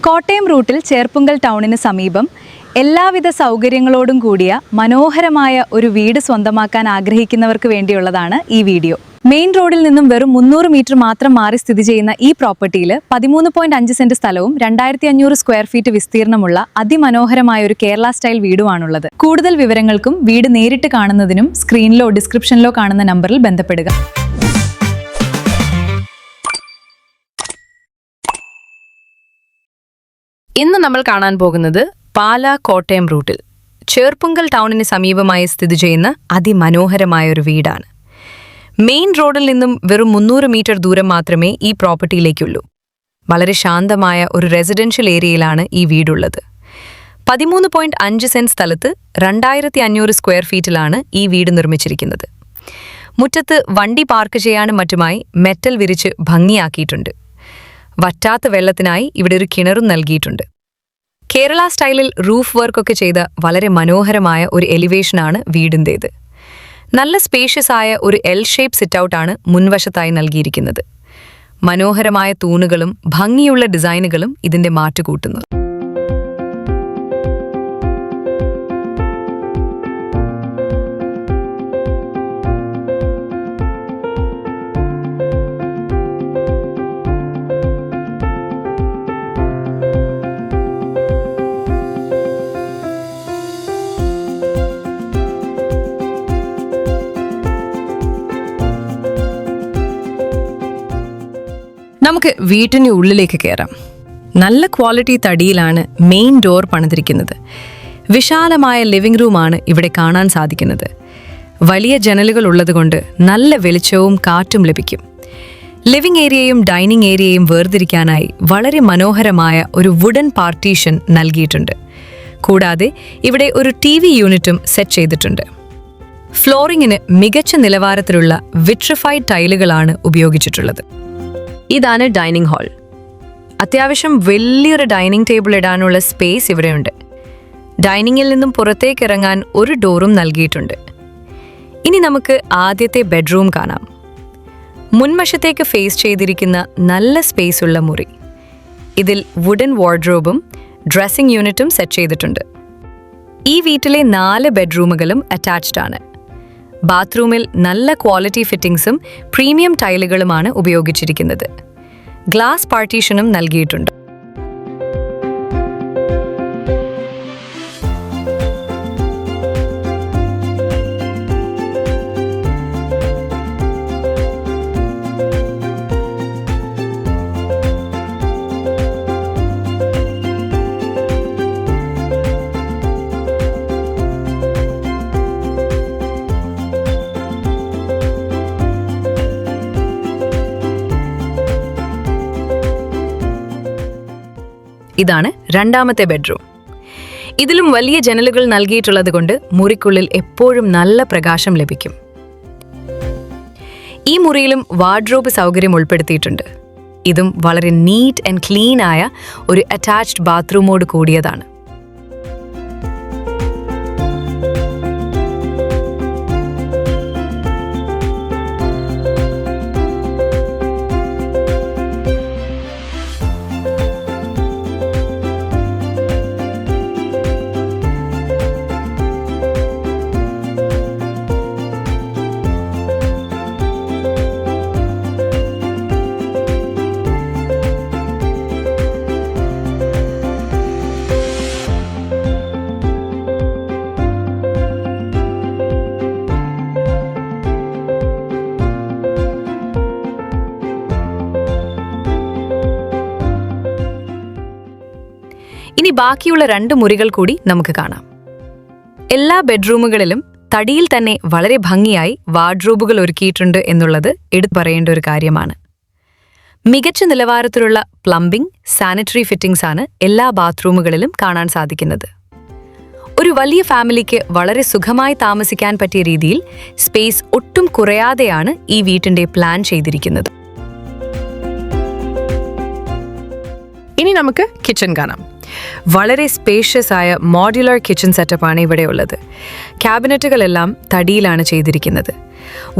കോട്ടയം റൂട്ടിൽ ചേർപ്പുങ്കൽ ടൗണിന് സമീപം എല്ലാവിധ സൗകര്യങ്ങളോടും കൂടിയ മനോഹരമായ ഒരു വീട് സ്വന്തമാക്കാൻ ആഗ്രഹിക്കുന്നവർക്ക് വേണ്ടിയുള്ളതാണ് ഈ വീഡിയോ. മെയിൻ റോഡിൽ നിന്നും വെറും 300 മീറ്റർ മാത്രം മാറി സ്ഥിതി ചെയ്യുന്ന ഈ പ്രോപ്പർട്ടിയിൽ 13.5 സെന്റ് സ്ഥലവും 2500 സ്ക്വയർ ഫീറ്റ് വിസ്തീർണമുള്ള അതിമനോഹരമായ ഒരു കേരള സ്റ്റൈൽ വീടുമാണുള്ളത്. കൂടുതൽ വിവരങ്ങൾക്കും വീട് നേരിട്ട് കാണുന്നതിനും സ്ക്രീനിലോ ഡിസ്ക്രിപ്ഷനിലോ കാണുന്ന നമ്പറിൽ ബന്ധപ്പെടുക. ഇന്ന് നമ്മൾ കാണാൻ പോകുന്നത് പാലാ കോട്ടയം റൂട്ടിൽ ചേർപ്പുങ്കൽ ടൗണിന് സമീപമായി സ്ഥിതി ചെയ്യുന്ന അതിമനോഹരമായ ഒരു വീടാണ്. മെയിൻ റോഡിൽ നിന്നും വെറും 300 മീറ്റർ ദൂരം മാത്രമേ ഈ പ്രോപ്പർട്ടിയിലേക്കുള്ളൂ. വളരെ ശാന്തമായ ഒരു റെസിഡൻഷ്യൽ ഏരിയയിലാണ് ഈ വീടുള്ളത്. 13.5 സെന്റ് സ്ഥലത്ത് 2500 സ്ക്വയർ ഫീറ്റിലാണ് ഈ വീട് നിർമ്മിച്ചിരിക്കുന്നത്. മുറ്റത്ത് വണ്ടി പാർക്ക് ചെയ്യാനും മറ്റുമായി മെറ്റൽ വിരിച്ച് ഭംഗിയാക്കിയിട്ടുണ്ട്. വറ്റാത്ത വെള്ളത്തിനായി ഇവിടെ ഒരു കിണറും നൽകിയിട്ടുണ്ട്. കേരള സ്റ്റൈലിൽ റൂഫ് വർക്കൊക്കെ ചെയ്ത വളരെ മനോഹരമായ ഒരു എലിവേഷനാണ് വീടിൻ്റേത്. നല്ല സ്പേഷ്യസ് ആയ ഒരു എൽ ഷേപ്പ് സിറ്റൗട്ടാണ് മുൻവശത്തായി നൽകിയിരിക്കുന്നത്. മനോഹരമായ തൂണുകളും ഭംഗിയുള്ള ഡിസൈനുകളും ഇതിൻ്റെ മാറ്റുകൂട്ടുന്നു. നമുക്ക് വീട്ടിന് ഉള്ളിലേക്ക് കയറാം. നല്ല ക്വാളിറ്റി തടിയിലാണ് മെയിൻ ഡോർ പണിതിരിക്കുന്നത്. വിശാലമായ ലിവിംഗ് റൂമാണ് ഇവിടെ കാണാൻ സാധിക്കുന്നത്. വലിയ ജനലുകൾ ഉള്ളതുകൊണ്ട് നല്ല വെളിച്ചവും കാറ്റും ലഭിക്കും. ലിവിംഗ് ഏരിയയും ഡൈനിങ് ഏരിയയും വേർതിരിക്കാനായി വളരെ മനോഹരമായ ഒരു വുഡൻ പാർട്ടീഷൻ നൽകിയിട്ടുണ്ട്. കൂടാതെ ഇവിടെ ഒരു TV യൂണിറ്റും സെറ്റ് ചെയ്തിട്ടുണ്ട്. ഫ്ലോറിങ്ങിന് മികച്ച നിലവാരത്തിലുള്ള വിട്രിഫൈഡ് ടൈലുകളാണ് ഉപയോഗിച്ചിട്ടുള്ളത്. ഇതാണ് ഡൈനിങ് ഹാൾ. അത്യാവശ്യം വലിയൊരു ഡൈനിങ് ടേബിൾ ഇടാനുള്ള സ്പേസ് ഇവിടെയുണ്ട്. ഡൈനിങ്ങിൽ നിന്നും പുറത്തേക്ക് ഇറങ്ങാൻ ഒരു ഡോറും നൽകിയിട്ടുണ്ട്. ഇനി നമുക്ക് ആദ്യത്തെ ബെഡ്റൂം കാണാം. മുൻവശത്തേക്ക് ഫേസ് ചെയ്തിരിക്കുന്ന നല്ല സ്പേസ് ഉള്ള മുറി. ഇതിൽ വുഡൻ വാർഡ്രോബും ഡ്രസ്സിംഗ് യൂണിറ്റും സെറ്റ് ചെയ്തിട്ടുണ്ട്. ഈ വീട്ടിലെ 4 ബെഡ്റൂമുകളും അറ്റാച്ച്ഡ് ആണ്. ബാത്റൂമിൽ നല്ല ക്വാളിറ്റി ഫിറ്റിംഗ്സും പ്രീമിയം ടൈലുകളുമാണ് ഉപയോഗിച്ചിരിക്കുന്നത്. ഗ്ലാസ് പാർട്ടീഷനും നൽകിയിട്ടുണ്ട്. ഇതാണ് രണ്ടാമത്തെ ബെഡ്റൂം. ഇതിലും വലിയ ജനലുകൾ നൽകിയിട്ടുള്ളത് കൊണ്ട് മുറിക്കുള്ളിൽ എപ്പോഴും നല്ല പ്രകാശം ലഭിക്കും. ഈ മുറിയിലും വാർഡ്രോബ് സൗകര്യം ഉൾപ്പെടുത്തിയിട്ടുണ്ട്. ഇതും വളരെ നീറ്റ് ആൻഡ് ക്ലീൻ ആയ ഒരു അറ്റാച്ച്ഡ് ബാത്റൂമോട് കൂടിയതാണ്. ഇനി ബാക്കിയുള്ള 2 മുറികൾ കൂടി നമുക്ക് കാണാം. എല്ലാ ബെഡ്റൂമുകളിലും തടിയിൽ തന്നെ വളരെ ഭംഗിയായി വാർഡ്രോബുകൾ ഒരുക്കിയിട്ടുണ്ട് എന്നുള്ളത് എടുത്തു പറയേണ്ട ഒരു കാര്യമാണ്. മികച്ച നിലവാരത്തിലുള്ള പ്ലംബിംഗ്, സാനിറ്ററി ഫിറ്റിംഗ്സ് ആണ് എല്ലാ ബാത്റൂമുകളിലും കാണാൻ സാധിക്കുന്നത്. ഒരു വലിയ ഫാമിലിക്ക് വളരെ സുഖമായി താമസിക്കാൻ പറ്റിയ രീതിയിൽ സ്പേസ് ഒട്ടും കുറയാതെയാണ് ഈ വീട്ടിന്റെ പ്ലാൻ ചെയ്തിരിക്കുന്നത്. ഇനി നമുക്ക് കിച്ചൺ കാണാം. വളരെ സ്പേഷ്യസ് ആയ മോഡ്യുലർ കിച്ചൺ സെറ്റപ്പാണ് ഇവിടെയുള്ളത്. ക്യാബിനറ്റുകളെല്ലാം തടിയിലാണ് ചെയ്തിരിക്കുന്നത്.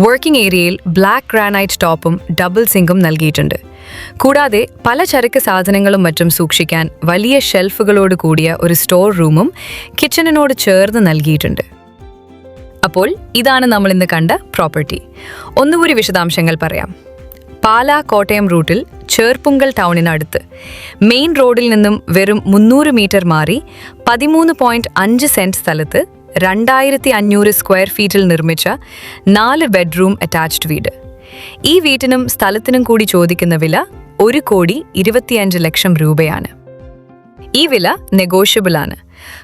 വർക്കിംഗ് ഏരിയയിൽ ബ്ലാക്ക് ഗ്രാനൈറ്റ് ടോപ്പും ഡബിൾ സിങ്കും നൽകിയിട്ടുണ്ട്. കൂടാതെ പല ചരക്ക് സാധനങ്ങളും മറ്റും സൂക്ഷിക്കാൻ വലിയ ഷെൽഫുകളോട് കൂടിയ ഒരു സ്റ്റോർ റൂമും കിച്ചണിനോട് ചേർന്ന് നൽകിയിട്ടുണ്ട്. അപ്പോൾ ഇതാണ് നമ്മൾ ഇന്ന് കണ്ട പ്രോപ്പർട്ടി. ഒന്നുകൂടി വിശദാംശങ്ങൾ പറയാം. പാലാ കോട്ടയം റൂട്ടിൽ ചേർപ്പുങ്കൽ ടൗണിനടുത്ത് മെയിൻ റോഡിൽ നിന്നും വെറും 300 മീറ്റർ മാറി 13.5 സെന്റ് സ്ഥലത്ത് 2500 സ്ക്വയർ ഫീറ്റിൽ നിർമ്മിച്ച 4 ബെഡ്റൂം അറ്റാച്ച്ഡ് വീട്. ഈ വീട്ടിനും സ്ഥലത്തിനും കൂടി ചോദിക്കുന്ന വില 1,25,00,000 രൂപയാണ്. ഈ വില നെഗോഷ്യബിൾ ആണ്.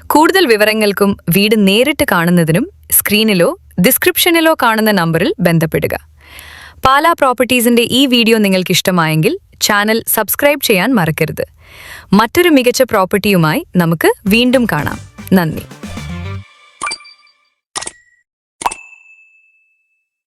കൂടുതൽ വിവരങ്ങൾക്കും വീട് നേരിട്ട് കാണുന്നതിനും സ്ക്രീനിലോ ഡിസ്ക്രിപ്ഷനിലോ കാണുന്ന നമ്പറിൽ ബന്ധപ്പെടുക. പാലാ പ്രോപ്പർട്ടീസിന്റെ ഈ വീഡിയോ നിങ്ങൾക്ക് ഇഷ്ടമായെങ്കിൽ ചാനൽ സബ്സ്ക്രൈബ് ചെയ്യാൻ മറക്കരുത്. മറ്റൊരു മികച്ച പ്രോപ്പർട്ടിയുമായി നമുക്ക് വീണ്ടും കാണാം. നന്ദി.